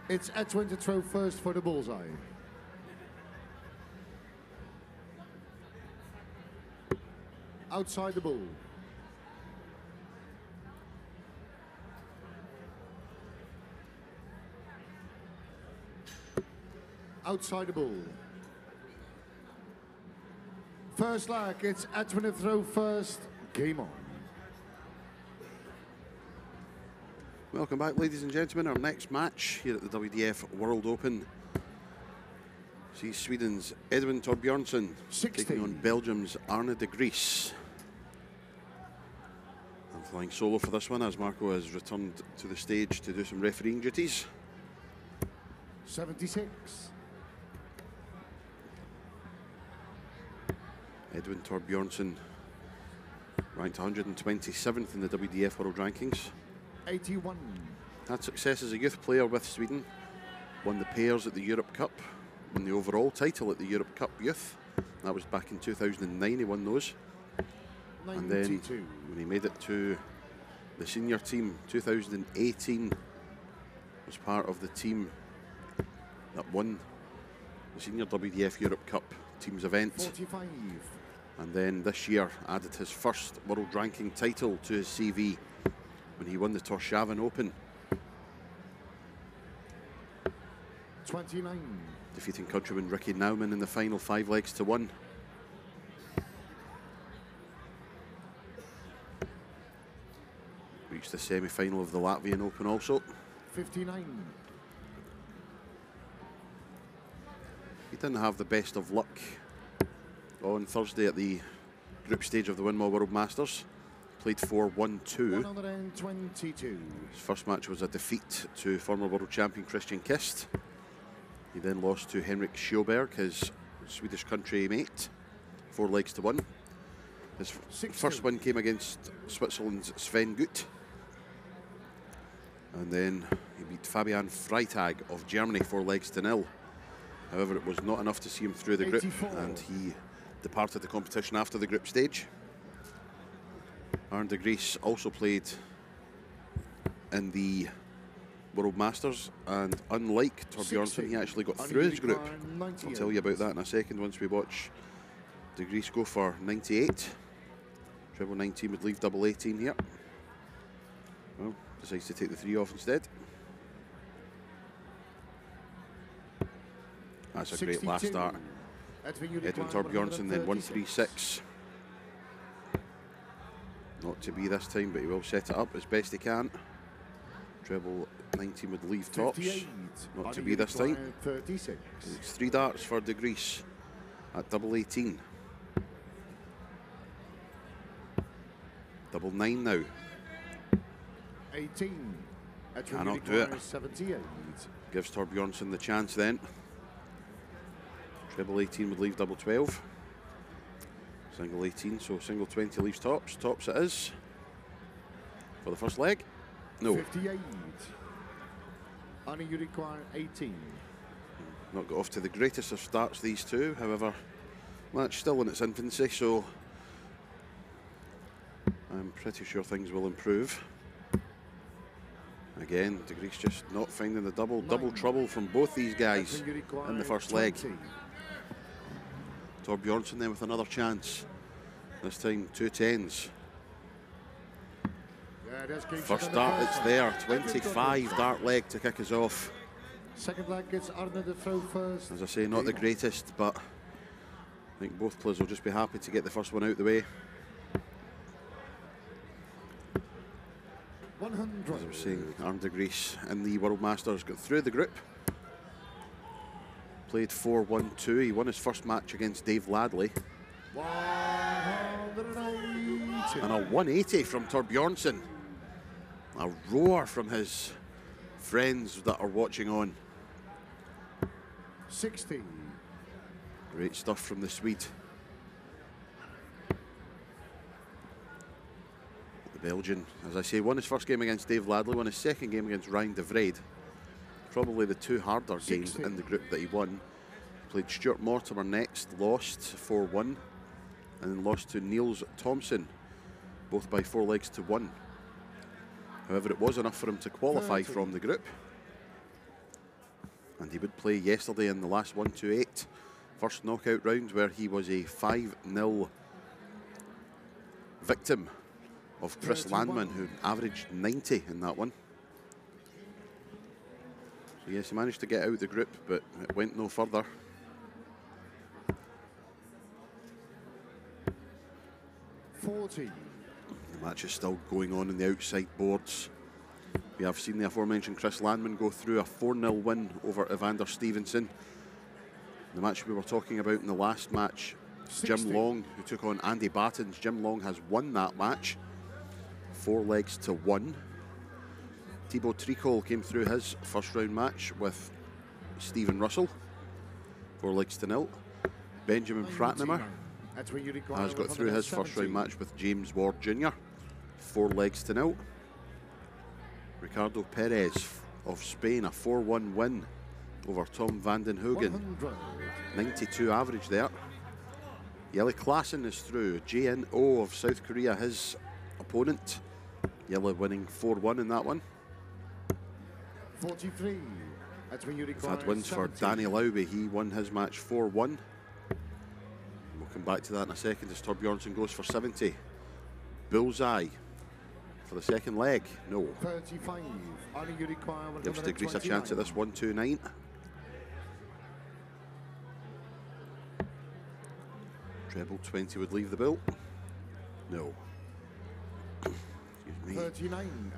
It's Edwin to throw first for the bullseye. Outside the bull. Outside the bull. First leg, it's Edwin to throw first. Game on. Welcome back, ladies and gentlemen. Our next match here at the WDF World Open sees Sweden's Edwin Torbjörsson taking on Belgium's Arne Degryse. I'm flying solo for this one as Marco has returned to the stage to do some refereeing duties. 76. Edwin Torbjörsson ranked 127th in the WDF World Rankings. 81. Had success as a youth player with Sweden. Won the pairs at the Europe Cup. Won the overall title at the Europe Cup Youth. That was back in 2009, he won those. 92. And then when he made it to the senior team, 2018, was part of the team that won the senior WDF Europe Cup teams event. 45. And then this year added his first world ranking title to his CV when he won the Torbjörsson Open. 29. Defeating countryman Ricky Nauman in the final 5 legs to 1. Reached the semi-final of the Latvian Open also. 59. He didn't have the best of luck on Thursday at the group stage of the Winmau World Masters. Played 4-1-2. 122. His first match was a defeat to former world champion Christian Kist. He then lost to Henrik Sjöberg, his Swedish country mate, 4 legs to 1. His first win came against Switzerland's Sven Gut. And then he beat Fabian Freitag of Germany 4 legs to 0. However, it was not enough to see him through the group, 84. and he departed the competition after the group stage. Arne Degryse also played in the World Masters, and unlike Torbjörsson, he actually got through his group. I'll tell you about that in a second once we watch Degryse go for 98. Treble 19 would leave double 18 here. Well, decides to take the 3 off instead. That's a great last start. Edwin Torbjörsson then 1-3-6. Not to be this time, but he will set it up as best he can. Treble 19 would leave tops. Not to be this time. 36. It's 3 darts for Degryse at double 18. Double 9 now. 18. Cannot do it. 78. Gives Torbjörsson the chance then. Treble 18 would leave double 12. Single 18, so single 20 leaves tops. Tops it is. For the first leg. No. 58. Arne, you require 18. Not got off to the greatest of starts, these two. However, match still in its infancy, so I'm pretty sure things will improve. Again, Degryse just not finding the double. 9. Double trouble from both these guys in the first 20. leg. Torbjörsson then with another chance. This time 2 10s. First dart, it's there. 25 dart leg to kick us off. Second leg gets Arne to throw first. As I say, not the greatest, but I think both players will just be happy to get the first one out the way. 100. As I was saying, Arne Degryse in the World Masters got through the group. Played 4-1-2. He won his first match against Dave Ladley. 180. And a 180 from Torbjörsson. A roar from his friends that are watching on. 60. Great stuff from the Swede. The Belgian, as I say, won his first game against Dave Ladley, won his second game against Ryan de Vrede. Probably the 2 harder games in the group that he won. Played Stuart Mortimer next, lost 4-1, and then lost to Niels Thompson, both by 4 legs to 1. However, it was enough for him to qualify from the group. And he would play yesterday in the last 1-2-8 first knockout round, where he was a 5-0 victim of Chris 31. Landman, who averaged 90 in that one. So yes, he managed to get out the group, but it went no further. The match is still going on in the outside boards. We have seen the aforementioned Chris Landman go through a 4-0 win over Evander Stevenson. The match we were talking about in the last match, 60. Jim Long, who took on Andy Battens. Jim Long has won that match, 4-1. Thibaut Tricol came through his first round match with Stephen Russell, 4-0. Benjamin Pratnammer has got through his first round match with James Ward Jr., 4-0. Ricardo Perez of Spain, a 4-1 win over Tom van den Hoogen, 92 average there. Jelle Klassen is through. JNO of South Korea, his opponent. Jelle winning 4-1 in that one. 43. We've had wins for Danny Laube. He won his match 4-1. We'll come back to that in a second as Torbjörsson goes for 70. Bullseye for the second leg. No. 35. Gives Degryse a chance at this 1-2-9. Treble 20 would leave the bill. No. Excuse me. 39.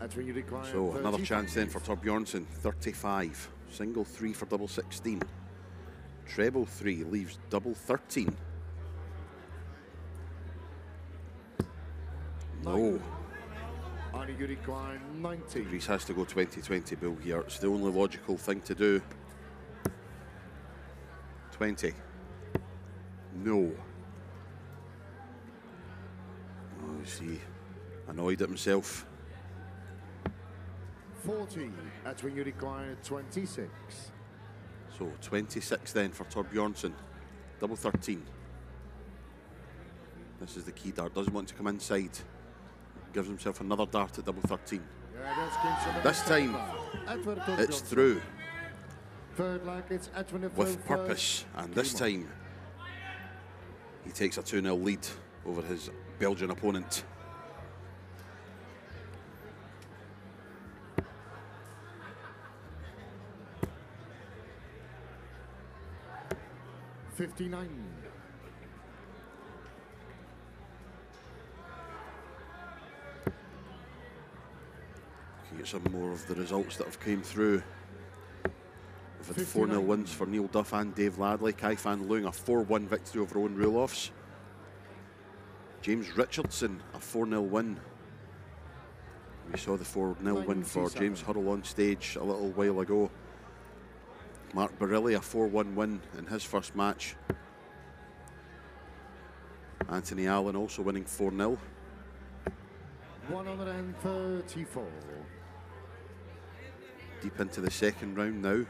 So another chance then for Torbjörsson. 35. Single 3 for double 16. Treble 3 leaves double 13. No. Degryse has to go 20-20 bill here. It's the only logical thing to do. 20. No. Oh, is he annoyed at himself? 40. That's when you require 26. So 26 then for Torbjörsson. Double 13. This is the key dart. Doesn't want to come inside. Gives himself another dart at double 13. This time, it's through. With purpose. And this time, he takes a 2-0 lead over his Belgian opponent. $59. Get some more of the results that have came through. We've had 4-0 wins for Neil Duff and Dave Ladley. Kai Fan Leung, a 4-1 victory over Owen Roelofs. James Richardson, a 4-0 win. We saw the 4-0 win for James Hurrell on stage a little while ago. Mark Barilli, a 4-1 win in his first match. Anthony Allen also winning 4-0. 134. Deep into the second round now.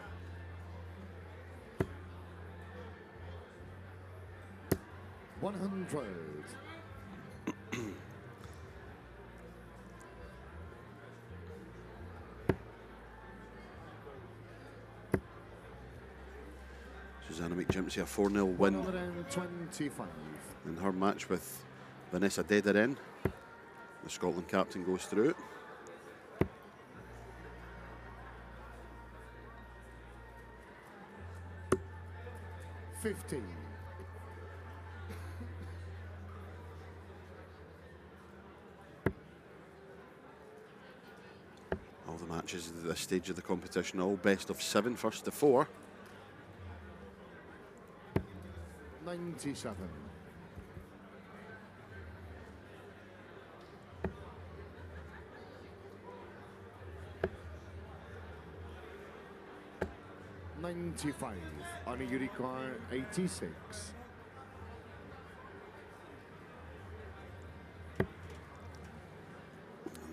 $100. Susanna McGimpsey, a 4-0 win 125. in her match with Vanessa Dederen. The Scotland captain goes through it. 15. All the matches at this stage of the competition, all best of 7, first to 4. 97. $95. Arne, you require 86. And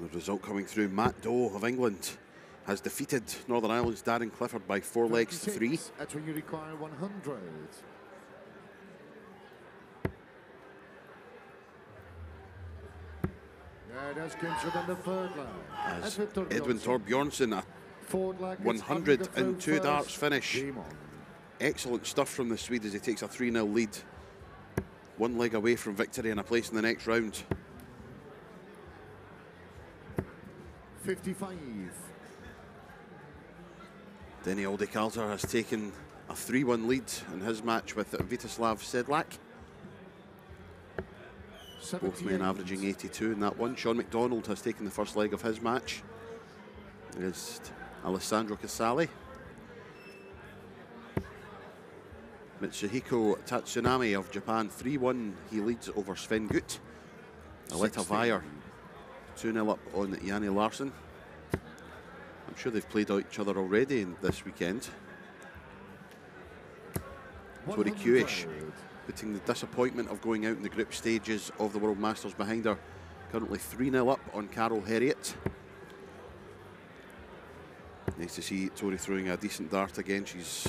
the result coming through, Matt Doe of England has defeated Northern Ireland's Darren Clifford by 4-3. That's when you require 100. Yeah, that's considered the third leg. As Edwin Torbjörsson, a Forward leg, it's 102 darts finish. Game on. Excellent stuff from the Swede as he takes a 3-0 lead. One leg away from victory and a place in the next round. 55. Denny Aldekalter has taken a 3-1 lead in his match with Viteslav Sedlak. Both men averaging 82 in that one. Sean McDonald has taken the first leg of his match against Alessandro Casale. Mitsuhiko Tatsunami of Japan, 3-1. He leads over Sven Gut. Aletta Vire, 2-0 up on Yanni Larsson. I'm sure they've played each other already in this weekend. Tori Kuish, putting the disappointment of going out in the group stages of the World Masters behind her. Currently 3-0 up on Carol Herriot. Nice to see Tori throwing a decent dart again. She's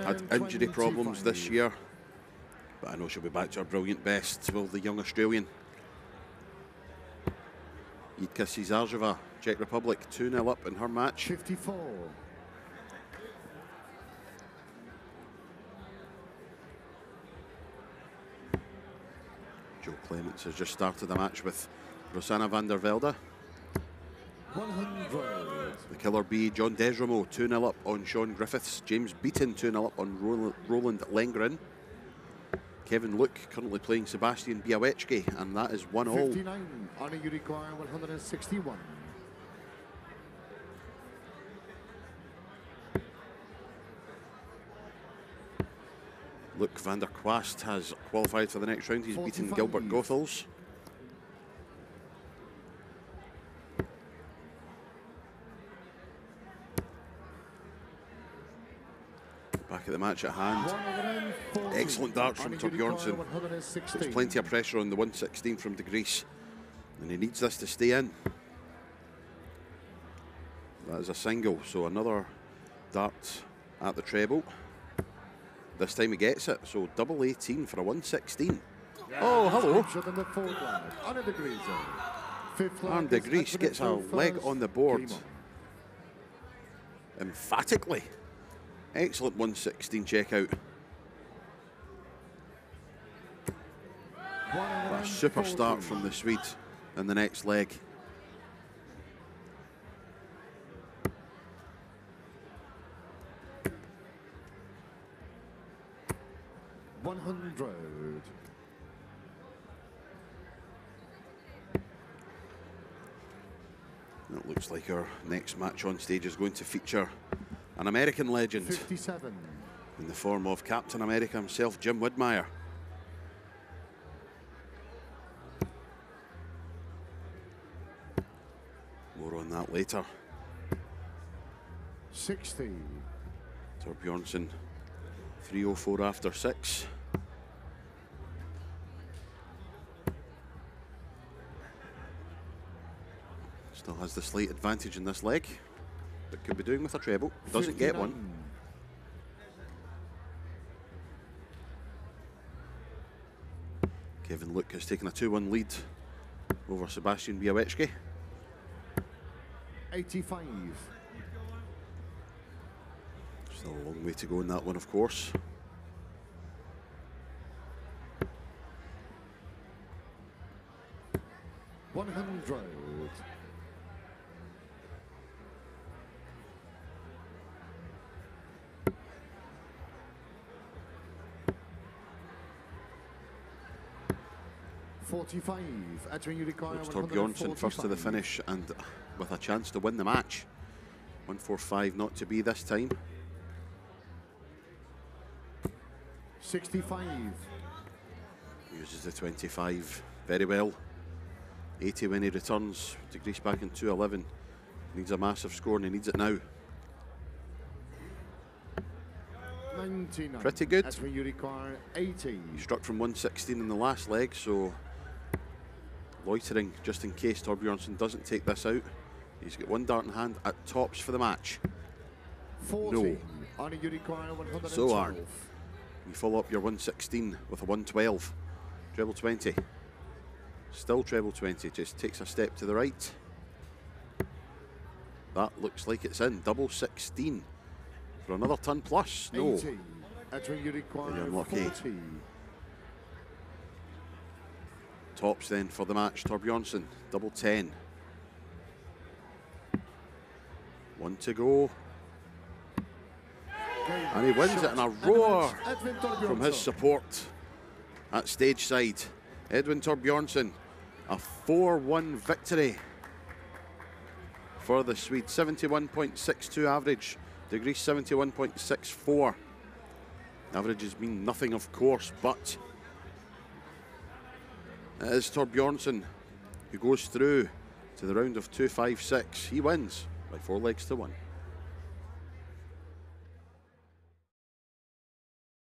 had injury problems this year, but I know she'll be back to her brilliant best. Will the young Australian. Jitka Cizarzheva, Czech Republic, 2-0 up in her match. 54. Joe Clements has just started the match with Rosanna van der Velde. 100. The Killer Bee, John Desramo, 2-0 up on Sean Griffiths. James Beaton, 2-0 up on Roland Lengren. Kevin Luke currently playing Sebastian Białecki, and that is 1-all. 59. Arne, you require 161. Luke van der Kwast has qualified for the next round. He's 45. beaten Gilbert Goethals. Back at the match at hand. Excellent darts from Torbjörsson. There's plenty of pressure on the 116 from Degryse, and he needs this to stay in. That is a single, so another dart at the treble. This time he gets it, so double 18 for a 116. Oh, hello. And Degryse gets a leg on the board. Emphatically. Excellent 116 checkout. A super start from the Swede in the next leg. It looks like our next match on stage is going to feature an American legend 57. in the form of Captain America himself, Jim Widmeyer. More on that later. 60. Torbjörsson 304 after 6. Still has the slight advantage in this leg, but could be doing with a treble. Doesn't 59. get one. Kevin Luke has taken a 2-1 lead over Sebastian Białecki. 85. Still a long way to go in that one, of course. $100. $45. Edwin, you require Looks Torbjörsson first to the finish and with a chance to win the match. 145 not to be this time. 65. Uses the 25 very well. 80 when he returns. Degryse back in 211. Needs a massive score and he needs it now. 99. Pretty good. That's when you require 80. He struck from 116 in the last leg, so loitering just in case Torbjörsson doesn't take this out. He's got one dart in hand at tops for the match. 40. No. Arne, you require 112. So Arne, you follow up your 116 with a 112. Treble 20. Still treble 20, just takes a step to the right. That looks like it's in. Double 16 for another ton plus. No. 80. Edwin, you require Very unlucky. 40. Tops then for the match. Torbjörsson, double 10. 1 to go. And he wins it in a roar from his support at stage side. Edwin Torbjörsson, a 4-1 victory for the Swede. 71.62 average. Degryse 71.64. Average has been nothing, of course, but it is Torbjörsson who goes through to the round of 2-5-6. He wins by 4 legs to 1.